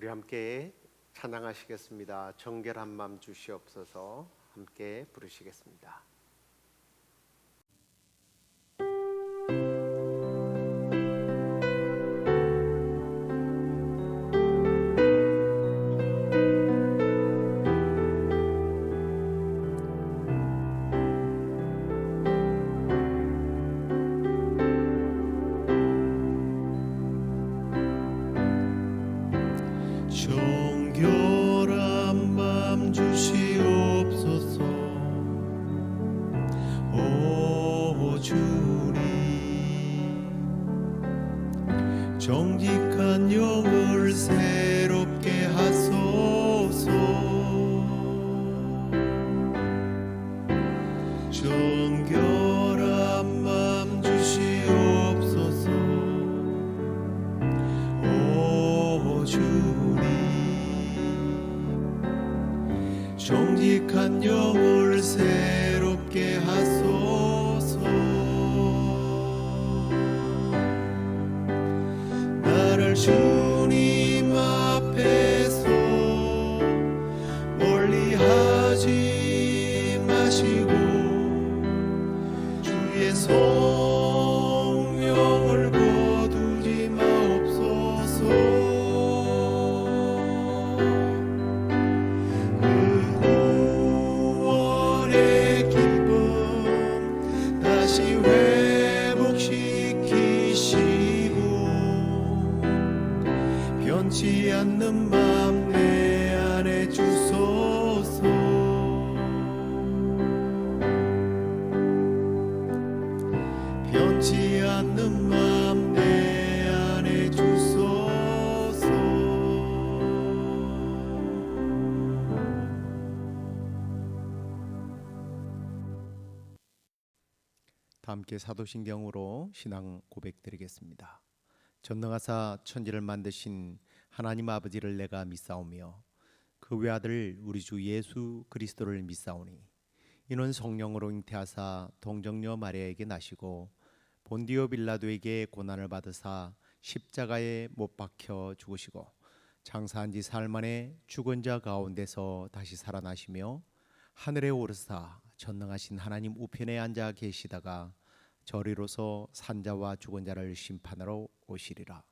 우리 함께 찬양하시겠습니다. 정결한 맘 주시옵소서. 함께 부르시겠습니다. 정결한 맘 주시옵소서. 오 주님, 정직한 영을 새롭게 하소서. 정결한 맘 주시옵소서. 오 주님, 정직한 영을 새롭게 하소서. 나를 주님 앞에서 멀리 하지 마시고 주의 성령을 거두지 마옵소서. 변치 않는 맘 내 안에 주소서. 변치 않는 맘 내 안에 주소서. 다 함께 사도신경으로 신앙 고백드리겠습니다. 전능하사 천지를 만드신 하나님 아버지를 내가 믿사오며 그 외아들 우리 주 예수 그리스도를 믿사오니 이는 성령으로 잉태하사 동정녀 마리아에게 나시고 본디오 빌라도에게 고난을 받으사 십자가에 못 박혀 죽으시고 장사한 지 사흘 만에 죽은 자 가운데서 다시 살아나시며 하늘에 오르사 전능하신 하나님 우편에 앉아 계시다가 저리로서 산자와 죽은 자를 심판하러 오시리라.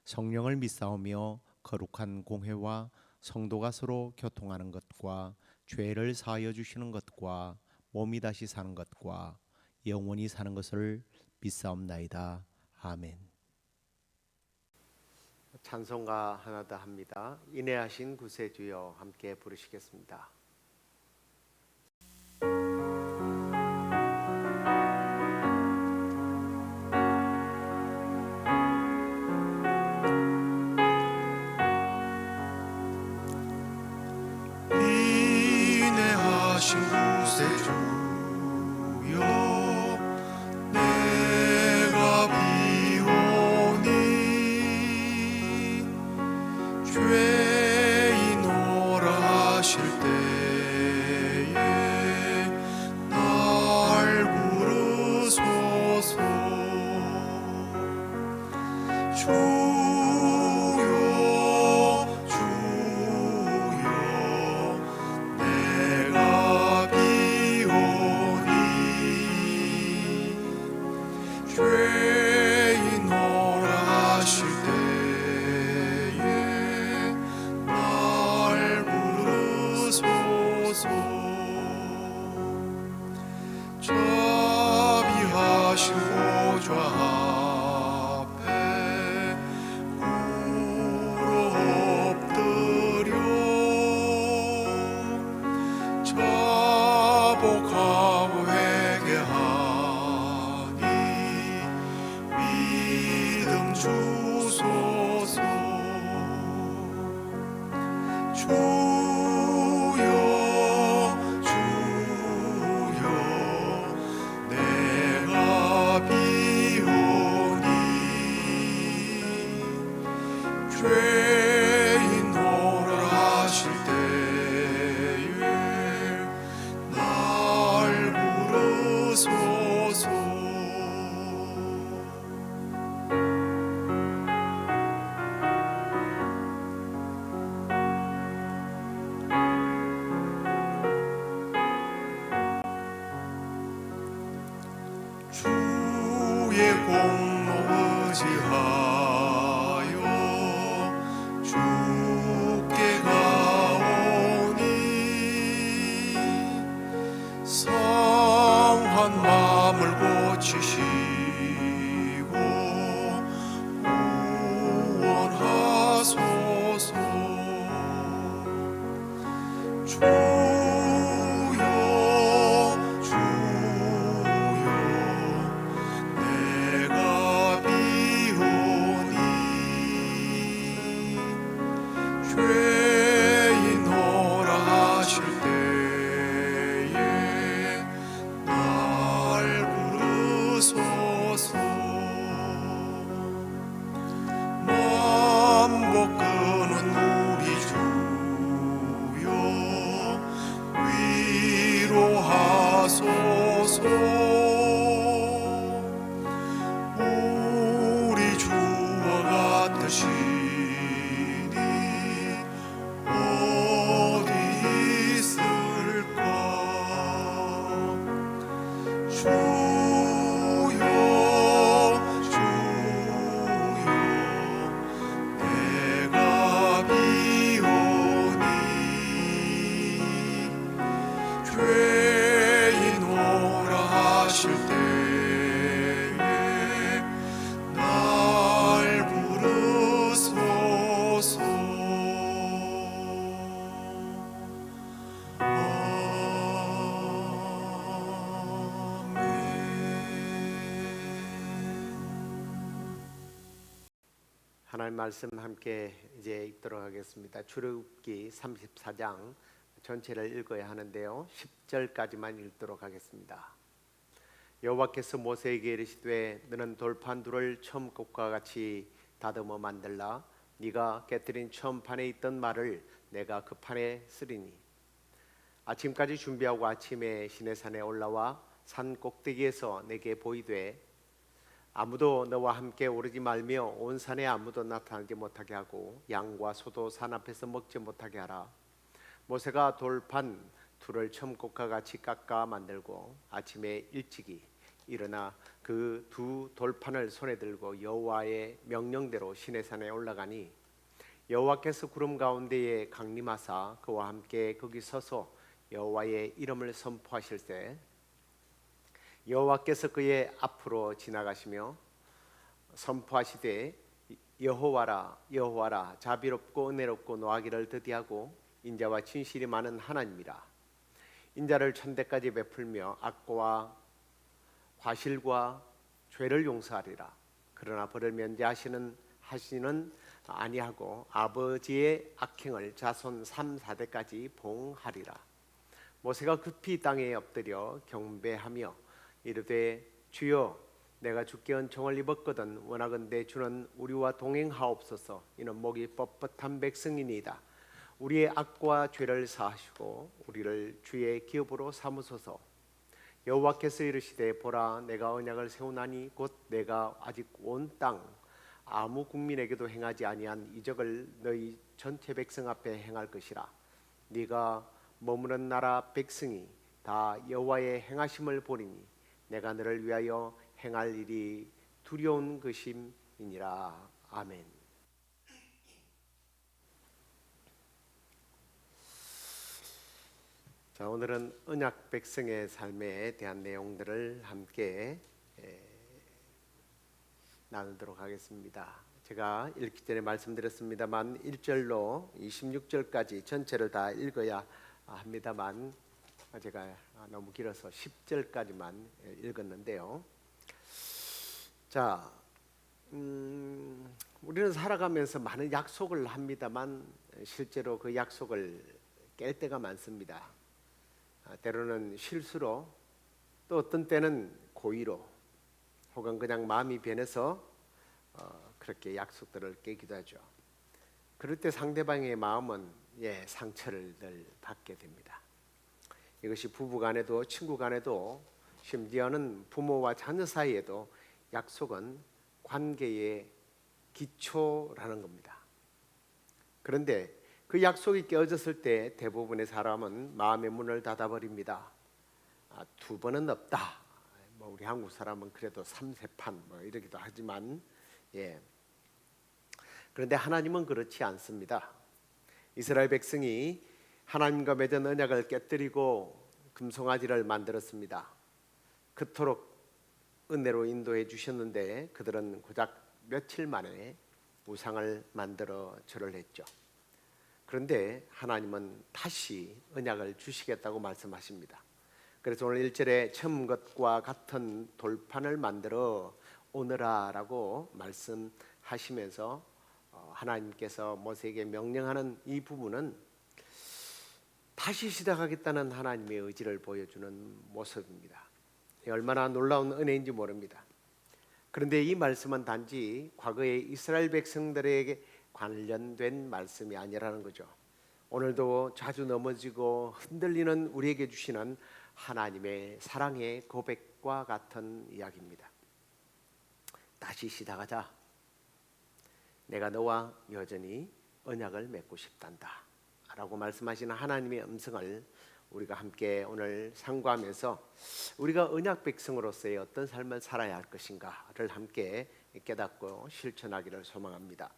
성령을 믿사오며 거룩한 공회와 성도가 서로 교통하는 것과 죄를 사하여 주시는 것과 몸이 다시 사는 것과 영원히 사는 것을 믿사옵나이다. 아멘. 찬송가 하나 더 합니다. 인애하신 구세주여 함께 부르시겠습니다. 인애하신 구세주여, 내가 비오니 죄인 오라 하실 때에 날 부르소서. 주여 주여 내가 비오니 죄인 오라 하실 때에 날 부르소서. 자비하신 보좌 앞에 꿇어 엎드려 자복하고 회개하니 믿음 주소서. 주여 주여 내가 비오니 죄인 오라 하실 때에 날 부르소서. 공로 의지하여 주께 가오니 상한 마음을 고치시고 구원하소서. 주여 주여 내가 비오니 죄인노라 하실 때에 날 부르소서. 만복 끄는 우리 주여 위로하소서. 우리 주와 같으시니 어디 있을까. 주여 주여 내가 비오니 죄인 오라 하실 때에 날 부르소서. 하나님 말씀 함께 이제 읽도록 하겠습니다. 출애굽기 34장 전체를 읽어야 하는데요, 10절까지만 읽도록 하겠습니다. 여호와께서 모세에게 이르시되 너는 돌판 둘을 처음 것과 같이 다듬어 만들라. 네가 깨뜨린 처음 판에 있던 말을 내가 그 판에 쓰리니 아침까지 준비하고 아침에 시내산에 올라와 산 꼭대기에서 내게 보이되 아무도 너와 함께 오르지 말며 온 산에 아무도 나타나지 못하게 하고 양과 소도 산 앞에서 먹지 못하게 하라. 모세가 돌판 둘을 첨곡과 같이 깎아 만들고 아침에 일찍이 일어나 그 두 돌판을 손에 들고 여호와의 명령대로 시내산에 올라가니 여호와께서 구름 가운데에 강림하사 그와 함께 거기 서서 여호와의 이름을 선포하실세 여호와께서 그의 앞으로 지나가시며 선포하시되 여호와라 여호와라 자비롭고 은혜롭고 노하기를 더디하고 인자와 진실이 많은 하나님이라. 인자를 천대까지 베풀며 악과 과실과 죄를 용서하리라. 그러나 벌을 면제하시는 아니하고 아버지의 악행을 자손 3, 4대까지 봉하리라. 모세가 급히 땅에 엎드려 경배하며 이르되 주여 내가 주께 은총을 입었거든 원하건대 주는 우리와 동행하옵소서. 이는 목이 뻣뻣한 백성이니이다. 우리의 악과 죄를 사하시고 우리를 주의 기업으로 삼으소서. 여호와께서 이르시되 보라 내가 언약을 세우나니 곧 내가 아직 온 땅 아무 국민에게도 행하지 아니한 이적을 너희 전체 백성 앞에 행할 것이라. 네가 머무는 나라 백성이 다 여호와의 행하심을 보리니 내가 너를 위하여 행할 일이 두려운 것임이니라. 아멘. 자, 오늘은 언약 백성의 삶에 대한 내용들을 함께 나누도록 하겠습니다. 제가 읽기 전에 말씀드렸습니다만 1절로 26절까지 전체를 다 읽어야 합니다만 제가 너무 길어서 10절까지만 읽었는데요. 자, 우리는 살아가면서 많은 약속을 합니다만 실제로 그 약속을 깰 때가 많습니다. 때로는 실수로 또 어떤 때는 고의로 혹은 그냥 마음이 변해서 그렇게 약속들을 깨기도 하죠. 그럴 때 상대방의 마음은 상처를 늘 받게 됩니다. 이것이 부부 간에도 친구 간에도 심지어는 부모와 자녀 사이에도 약속은 관계의 기초라는 겁니다. 그런데 그 약속이 깨어졌을 때 대부분의 사람은 마음의 문을 닫아버립니다. 두 번은 없다. 뭐 우리 한국 사람은 그래도 삼세판 뭐 이러기도 하지만 그런데 하나님은 그렇지 않습니다. 이스라엘 백성이 하나님과 맺은 언약을 깨뜨리고 금송아지를 만들었습니다. 그토록 은혜로 인도해 주셨는데 그들은 고작 며칠 만에 우상을 만들어 절을 했죠. 그런데 하나님은 다시 언약을 주시겠다고 말씀하십니다. 그래서 오늘 1절에 처음 것과 같은 돌판을 만들어 오너라라고 말씀하시면서 하나님께서 모세에게 명령하는 이 부분은 다시 시작하겠다는 하나님의 의지를 보여주는 모습입니다. 얼마나 놀라운 은혜인지 모릅니다. 그런데 이 말씀은 단지 과거의 이스라엘 백성들에게 관련된 말씀이 아니라는 거죠. 오늘도 자주 넘어지고 흔들리는 우리에게 주시는 하나님의 사랑의 고백과 같은 이야기입니다. 다시 시작하자. 내가 너와 여전히 언약을 맺고 싶단다 라고 말씀하시는 하나님의 음성을 우리가 함께 오늘 상고하면서 우리가 언약 백성으로서의 어떤 삶을 살아야 할 것인가를 함께 깨닫고 실천하기를 소망합니다.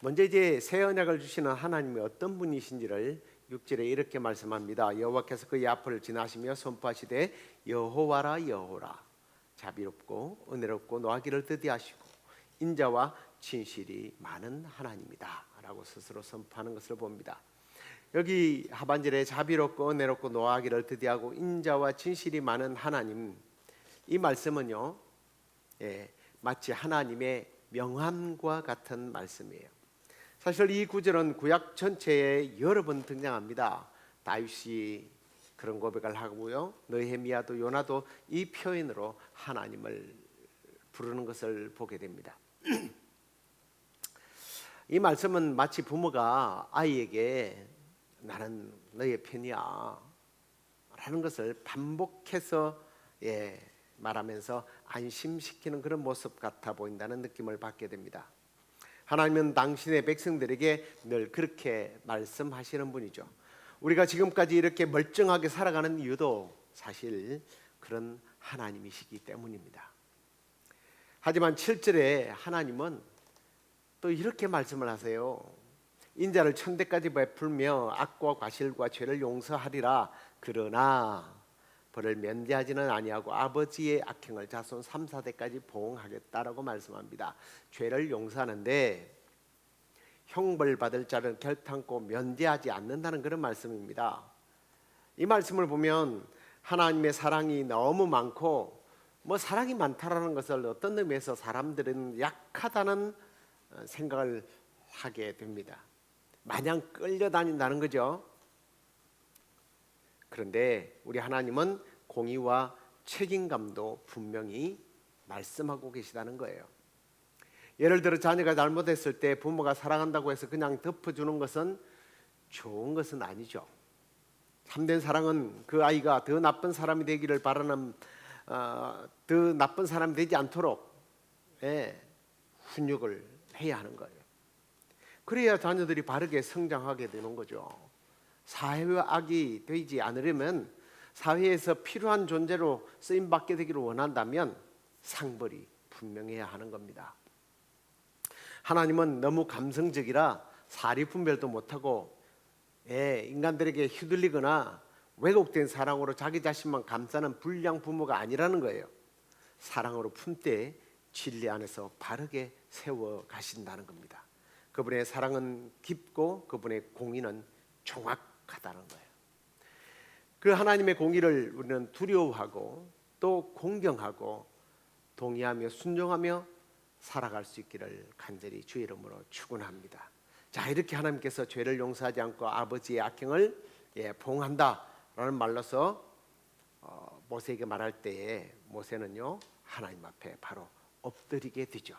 먼저 이제 새 언약을 주시는 하나님이 어떤 분이신지를 6절에 이렇게 말씀합니다. 여호와께서 그의 앞을 지나시며 선포하시되 여호와라 여호라 자비롭고 은혜롭고 노하기를 더디하시고 인자와 진실이 많은 하나님이다 라고 스스로 선포하는 것을 봅니다. 여기 하반절에 자비롭고 은혜롭고 노하기를 더디하고 인자와 진실이 많은 하나님, 이 말씀은요 마치 하나님의 명함과 같은 말씀이에요. 사실 이 구절은 구약 전체에 여러 번 등장합니다. 다윗이 그런 고백을 하고요, 느헤미야도 요나도 이 표현으로 하나님을 부르는 것을 보게 됩니다. 이 말씀은 마치 부모가 아이에게 나는 너의 편이야 라는 것을 반복해서 말하면서 안심시키는 그런 모습 같아 보인다는 느낌을 받게 됩니다. 하나님은 당신의 백성들에게 늘 그렇게 말씀하시는 분이죠. 우리가 지금까지 이렇게 멀쩡하게 살아가는 이유도 사실 그런 하나님이시기 때문입니다. 하지만 7절에 하나님은 또 이렇게 말씀을 하세요. 인자를 천대까지 베풀며 악과 과실과 죄를 용서하리라. 그러나 벌을 면제하지는 아니하고 아버지의 악행을 자손 3, 4대까지 보응하겠다라고 말씀합니다. 죄를 용서하는데 형벌 받을 자를 결탄코 면제하지 않는다는 그런 말씀입니다. 이 말씀을 보면 하나님의 사랑이 너무 많고 사랑이 많다라는 것을 어떤 의미에서 사람들은 약하다는 생각을 하게 됩니다. 마냥 끌려다닌다는 거죠. 그런데 우리 하나님은 공의와 책임감도 분명히 말씀하고 계시다는 거예요. 예를 들어 자녀가 잘못했을 때 부모가 사랑한다고 해서 그냥 덮어주는 것은 좋은 것은 아니죠. 참된 사랑은 그 아이가 더 나쁜 사람이 되기를 바라는 더 나쁜 사람이 되지 않도록 훈육을 해야 하는 거예요. 그래야 자녀들이 바르게 성장하게 되는 거죠. 사회와 악이 되지 않으려면 사회에서 필요한 존재로 쓰임받게 되기를 원한다면 상벌이 분명해야 하는 겁니다. 하나님은 너무 감성적이라 사리 분별도 못하고 인간들에게 휘둘리거나 왜곡된 사랑으로 자기 자신만 감싸는 불량 부모가 아니라는 거예요. 사랑으로 품되 진리 안에서 바르게 세워 가신다는 겁니다. 그분의 사랑은 깊고 그분의 공의는 정확하다는 거예요. 그 하나님의 공의를 우리는 두려워하고 또 공경하고 동의하며 순종하며 살아갈 수 있기를 간절히 주의 이름으로 축원합니다. 자, 이렇게 하나님께서 죄를 용서하지 않고 아버지의 악행을 보응한다라는 말로서 모세에게 말할 때에 모세는요 하나님 앞에 바로 엎드리게 되죠.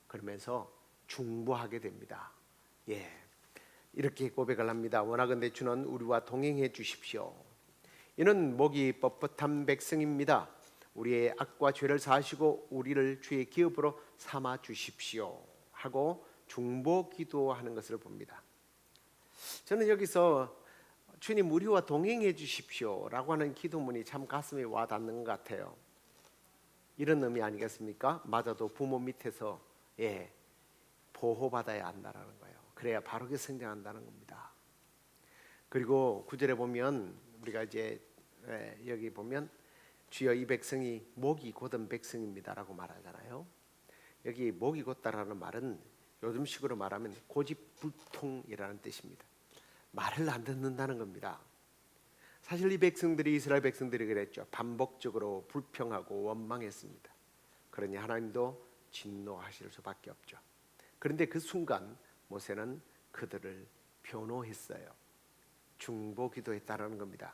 그러면서 중보하게 됩니다. 이렇게 고백을 합니다. 원하건대 주는 우리와 동행해 주십시오. 이는 목이 뻣뻣한 백성입니다. 우리의 악과 죄를 사하시고 우리를 주의 기업으로 삼아 주십시오 하고 중보 기도하는 것을 봅니다. 저는 여기서 주님 우리와 동행해 주십시오라고 하는 기도문이 참 가슴에 와 닿는 것 같아요. 이런 의미 아니겠습니까? 맞아도 부모 밑에서 보호받아야 한다는 거예요. 그래야 바르게 성장한다는 겁니다. 그리고 9절에 보면 우리가 이제 여기 보면 주여 이 백성이 목이 곧은 백성입니다라고 말하잖아요. 여기 목이 곧다라는 말은 요즘식으로 말하면 고집불통이라는 뜻입니다. 말을 안 듣는다는 겁니다. 사실 이 백성들이 이스라엘 백성들이 그랬죠. 반복적으로 불평하고 원망했습니다. 그러니 하나님도 진노하실 수밖에 없죠. 그런데 그 순간 모세는 그들을 변호했어요. 중보기도했다는 겁니다.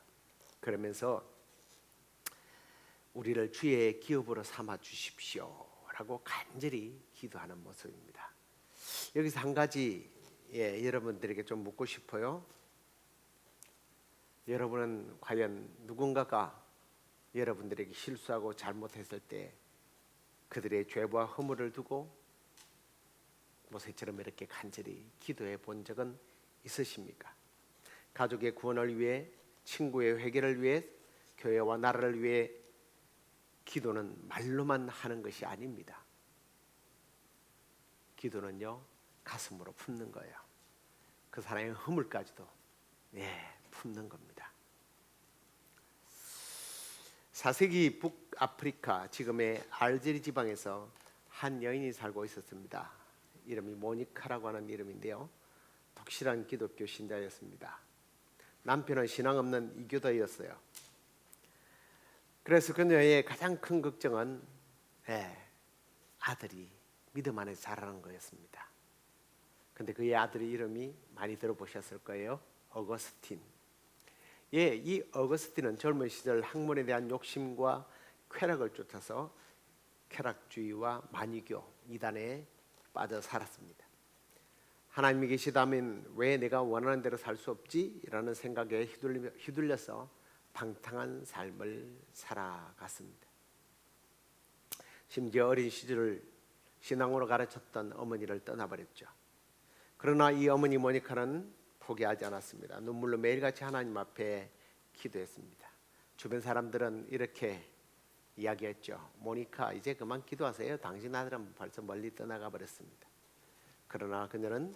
그러면서 우리를 주의 기업으로 삼아 주십시오라고 간절히 기도하는 모습입니다. 여기서 한 가지 여러분들에게 좀 묻고 싶어요. 여러분은 과연 누군가가 여러분들에게 실수하고 잘못했을 때 그들의 죄와 허물을 두고 모세처럼 이렇게 간절히 기도해 본 적은 있으십니까? 가족의 구원을 위해, 친구의 회개를 위해, 교회와 나라를 위해 기도는 말로만 하는 것이 아닙니다. 기도는요 가슴으로 품는 거예요. 그 사람의 허물까지도 품는 겁니다. 4세기 북아프리카 지금의 알제리 지방에서 한 여인이 살고 있었습니다. 이름이 모니카라고 하는 이름인데요. 독실한 기독교 신자였습니다. 남편은 신앙 없는 이교도였어요. 그래서 그녀의 가장 큰 걱정은 아들이 믿음 안에 자라는 거였습니다. 근데 그의 아들의 이름이 많이 들어보셨을 거예요. 어거스틴. 이 어거스틴은 젊은 시절 학문에 대한 욕심과 쾌락을 쫓아서 쾌락주의와 만유교 이단에 빠져 살았습니다. 하나님이 계시다면 왜 내가 원하는 대로 살 수 없지? 라는 생각에 휘둘려서 방탕한 삶을 살아갔습니다. 심지어 어린 시절을 신앙으로 가르쳤던 어머니를 떠나버렸죠. 그러나 이 어머니 모니카는 포기하지 않았습니다. 눈물로 매일같이 하나님 앞에 기도했습니다. 주변 사람들은 이렇게 이야기했죠. 모니카 이제 그만 기도하세요. 당신 아들은 벌써 멀리 떠나가 버렸습니다. 그러나 그녀는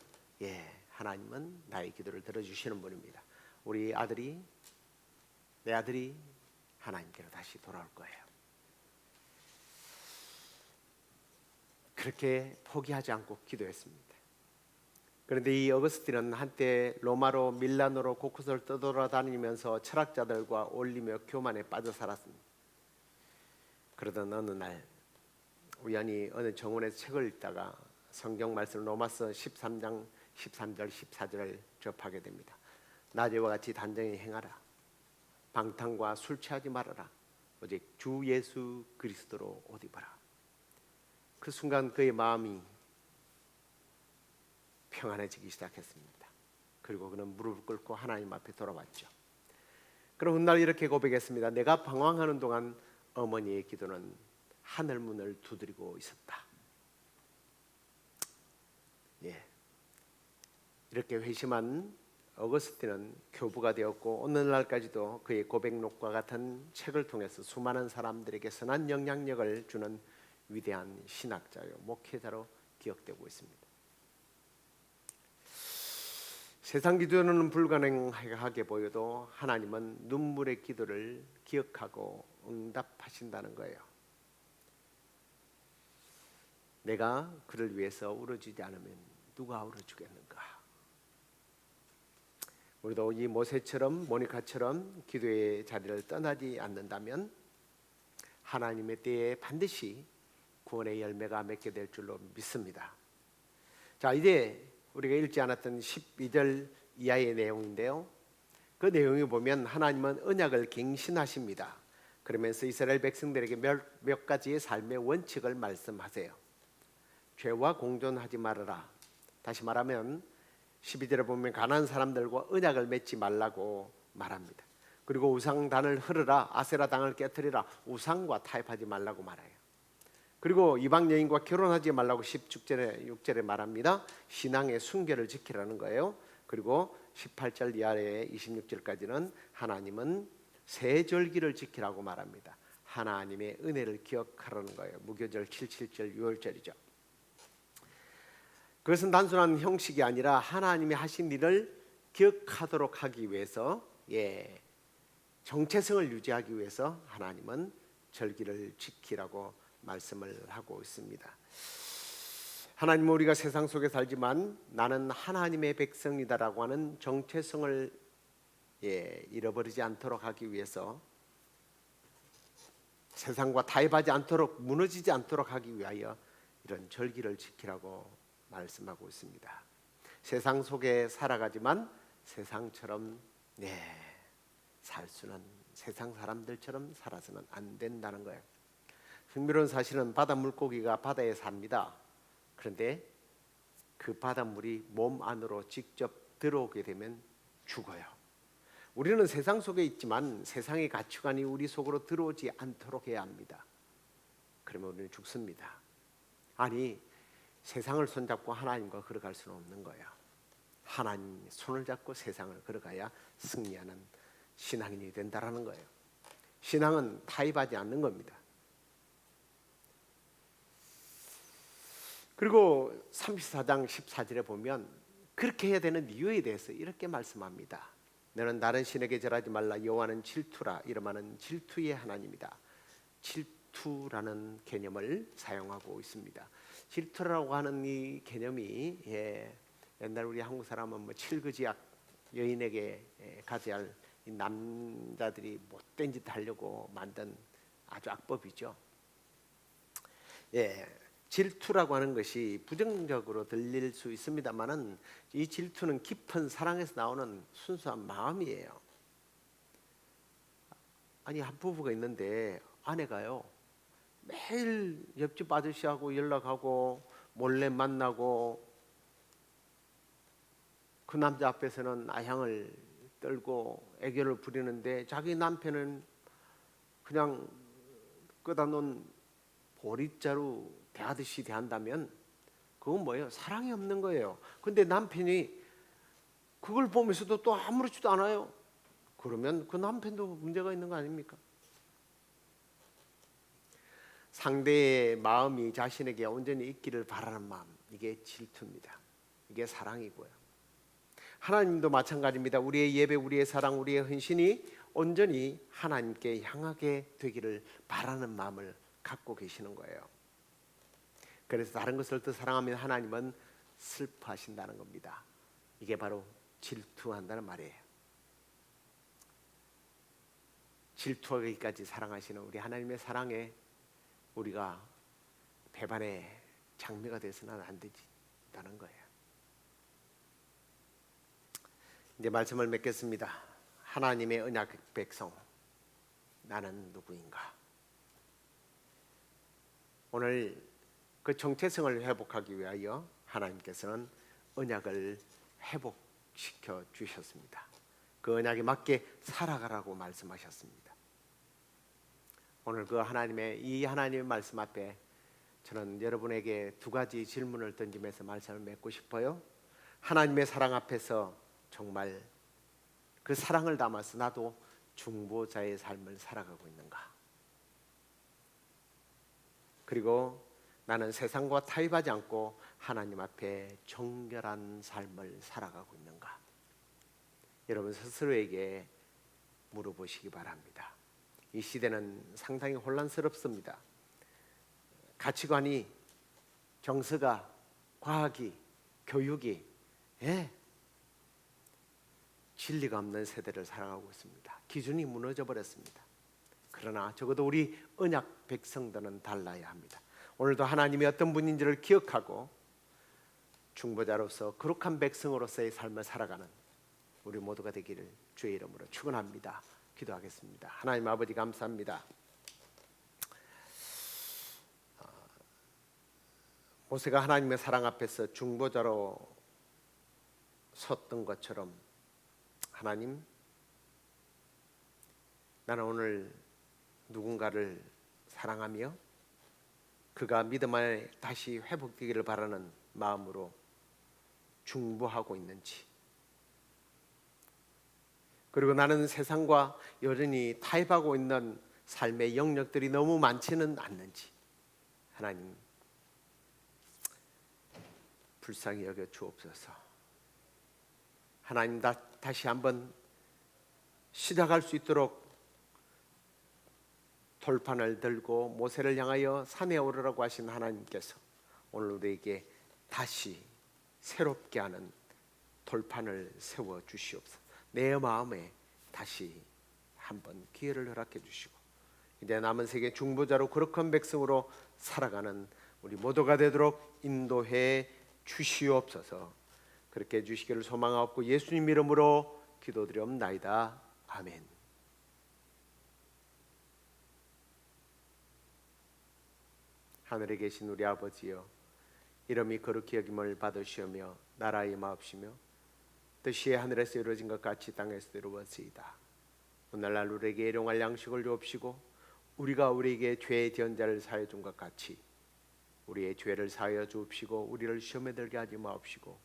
하나님은 나의 기도를 들어주시는 분입니다. 내 아들이 하나님께로 다시 돌아올 거예요. 그렇게 포기하지 않고 기도했습니다. 그런데 이 어거스틴은 한때 로마로 밀라노로 곳곳을 떠돌아다니면서 철학자들과 어울리며 교만에 빠져 살았습니다. 그러던 어느 날 우연히 어느 정원에서 책을 읽다가 성경 말씀 로마서 13장 13절 14절을 접하게 됩니다. 낮에와 같이 단정히 행하라. 방탕과 술 취하지 말아라. 오직 주 예수 그리스도로 옷 입어라. 그 순간 그의 마음이 평안해지기 시작했습니다. 그리고 그는 무릎을 꿇고 하나님 앞에 돌아왔죠. 그럼 훗날 이렇게 고백했습니다. 내가 방황하는 동안 어머니의 기도는 하늘 문을 두드리고 있었다. 이렇게 회심한 어거스틴은 교부가 되었고 오늘날까지도 그의 고백록과 같은 책을 통해서 수많은 사람들에게 선한 영향력을 주는 위대한 신학자요 목회자로 기억되고 있습니다. 세상 기도는 불가능하게 보여도 하나님은 눈물의 기도를 기억하고 응답하신다는 거예요. 내가 그를 위해서 울어주지 않으면 누가 울어주겠는가? 우리도 이 모세처럼 모니카처럼 기도의 자리를 떠나지 않는다면 하나님의 때에 반드시 구원의 열매가 맺게 될 줄로 믿습니다. 자, 이제 우리가 읽지 않았던 12절 이하의 내용인데요. 그 내용에 보면 하나님은 언약을 갱신하십니다. 그러면서 이스라엘 백성들에게 몇 가지의 삶의 원칙을 말씀하세요. 죄와 공존하지 말아라. 다시 말하면 12절에 보면 가난한 사람들과 언약을 맺지 말라고 말합니다. 그리고 우상단을 흐르라. 아세라당을 깨뜨리라. 우상과 타협하지 말라고 말해요. 그리고 이방 여인과 결혼하지 말라고 16절에 6절에 말합니다. 신앙의 순결을 지키라는 거예요. 그리고 18절 이하의 26절까지는 하나님은 세 절기를 지키라고 말합니다. 하나님의 은혜를 기억하라는 거예요. 무교절 77절 6월절이죠. 그것은 단순한 형식이 아니라 하나님이 하신 일을 기억하도록 하기 위해서, 정체성을 유지하기 위해서 하나님은 절기를 지키라고 말씀을 하고 있습니다. 하나님은 우리가 세상 속에 살지만 나는 하나님의 백성이다라고 하는 정체성을 잃어버리지 않도록 하기 위해서, 세상과 타협하지 않도록, 무너지지 않도록 하기 위하여 이런 절기를 지키라고 말씀하고 있습니다. 세상 속에 살아가지만 세상처럼 살 수는, 세상 사람들처럼 살아서는 안 된다는 거예요. 흥미로운 사실은 바다 물고기가 바다에 삽니다. 그런데 그 바닷물이 몸 안으로 직접 들어오게 되면 죽어요. 우리는 세상 속에 있지만 세상의 가치관이 우리 속으로 들어오지 않도록 해야 합니다. 그러면 우리는 죽습니다. 아니, 세상을 손잡고 하나님과 걸어갈 수는 없는 거예요. 하나님 손을 잡고 세상을 걸어가야 승리하는 신앙인이 된다라는 거예요. 신앙은 타협하지 않는 겁니다. 그리고 34장 14절에 보면 그렇게 해야 되는 이유에 대해서 이렇게 말씀합니다. 너는 다른 신에게 절하지 말라. 여호와는 질투라. 이름하는 질투의 하나님이다. 질투라는 개념을 사용하고 있습니다. 질투라고 하는 이 개념이 옛날 우리 한국 사람은 뭐 칠거지약, 여인에게 가져야 할 이 남자들이 못된 짓 하려고 만든 아주 악법이죠. 질투라고 하는 것이 부정적으로 들릴 수 있습니다만은 이 질투는 깊은 사랑에서 나오는 순수한 마음이에요. 아니, 한 부부가 있는데 아내가요 매일 옆집 아저씨하고 연락하고 몰래 만나고 그 남자 앞에서는 아향을 떨고 애교를 부리는데 자기 남편은 그냥 끄다 놓은 보릿자루 대하듯이 대한다면 그건 뭐예요? 사랑이 없는 거예요. 근데 남편이 그걸 보면서도 또 아무렇지도 않아요. 그러면 그 남편도 문제가 있는 거 아닙니까? 상대의 마음이 자신에게 온전히 있기를 바라는 마음, 이게 질투입니다. 이게 사랑이고요. 하나님도 마찬가지입니다. 우리의 예배, 우리의 사랑, 우리의 헌신이 온전히 하나님께 향하게 되기를 바라는 마음을 갖고 계시는 거예요. 그래서 다른 것을 더 사랑하면 하나님은 슬퍼하신다는 겁니다. 이게 바로 질투한다는 말이에요. 질투하기까지 사랑하시는 우리 하나님의 사랑에 우리가 배반의 장미가 되서는 안 된다는 거예요. 이제 말씀을 맺겠습니다. 하나님의 언약 백성, 나는 누구인가? 오늘 그 정체성을 회복하기 위하여 하나님께서는 언약을 회복시켜 주셨습니다. 그 언약에 맞게 살아가라고 말씀하셨습니다. 오늘 그 하나님의 말씀 앞에 저는 여러분에게 두 가지 질문을 던지면서 말씀을 맺고 싶어요. 하나님의 사랑 앞에서 정말 그 사랑을 담아서 나도 중보자의 삶을 살아가고 있는가? 그리고 나는 세상과 타협하지 않고 하나님 앞에 정결한 삶을 살아가고 있는가? 여러분 스스로에게 물어보시기 바랍니다. 이 시대는 상당히 혼란스럽습니다. 가치관이, 정서가, 과학이, 교육이 진리가 없는 세대를 살아가고 있습니다. 기준이 무너져 버렸습니다. 그러나 적어도 우리 언약 백성들은 달라야 합니다. 오늘도 하나님이 어떤 분인지를 기억하고 중보자로서 거룩한 백성으로서의 삶을 살아가는 우리 모두가 되기를 주의 이름으로 축원합니다. 기도하겠습니다. 하나님 아버지 감사합니다. 모세가 하나님의 사랑 앞에서 중보자로 섰던 것처럼 하나님, 나는 오늘 누군가를 사랑하며 그가 믿음 안에 다시 회복되기를 바라는 마음으로 중보하고 있는지, 그리고 나는 세상과 여전히 타협하고 있는 삶의 영역들이 너무 많지는 않는지 하나님 불쌍히 여겨 주옵소서. 하나님 다시 한번 시작할 수 있도록 돌판을 들고 모세를 향하여 산에 오르라고 하신 하나님께서 오늘 우리에게 다시 새롭게 하는 돌판을 세워 주시옵소서. 내 마음에 다시 한번 기회를 허락해 주시고 이제 남은 세계 중보자로 거룩한 백성으로 살아가는 우리 모두가 되도록 인도해 주시옵소서. 그렇게 해주시기를 소망하옵고 예수님 이름으로 기도드리옵나이다. 아멘. 하늘에 계신 우리 아버지여, 이름이 거룩히 여김을 받으시오며 나라의 마옵시며 뜻이 하늘에서 이루어진 것 같이 땅에서 이루어지이다. 오늘날 우리에게 일용할 양식을 주옵시고 우리가 우리에게 죄의 지은 자를 사하여 준 것 같이 우리의 죄를 사하여 주옵시고 우리를 시험에 들게 하지 마옵시고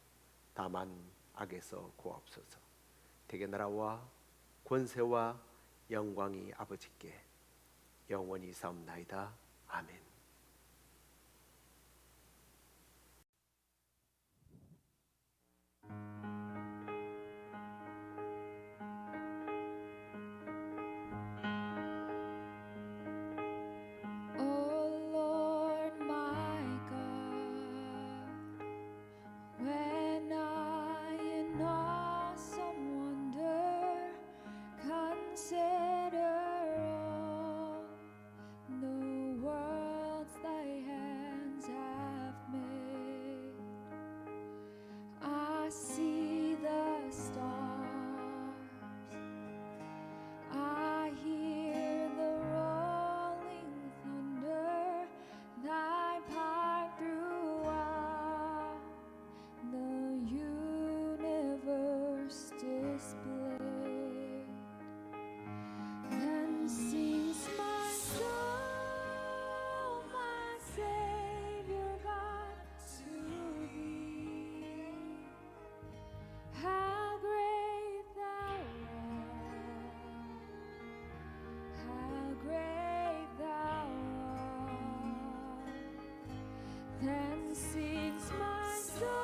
다만 악에서 구하옵소서. 대개 나라와 권세와 영광이 아버지께 영원히 사옵나이다. 아멘. Then sings my soul.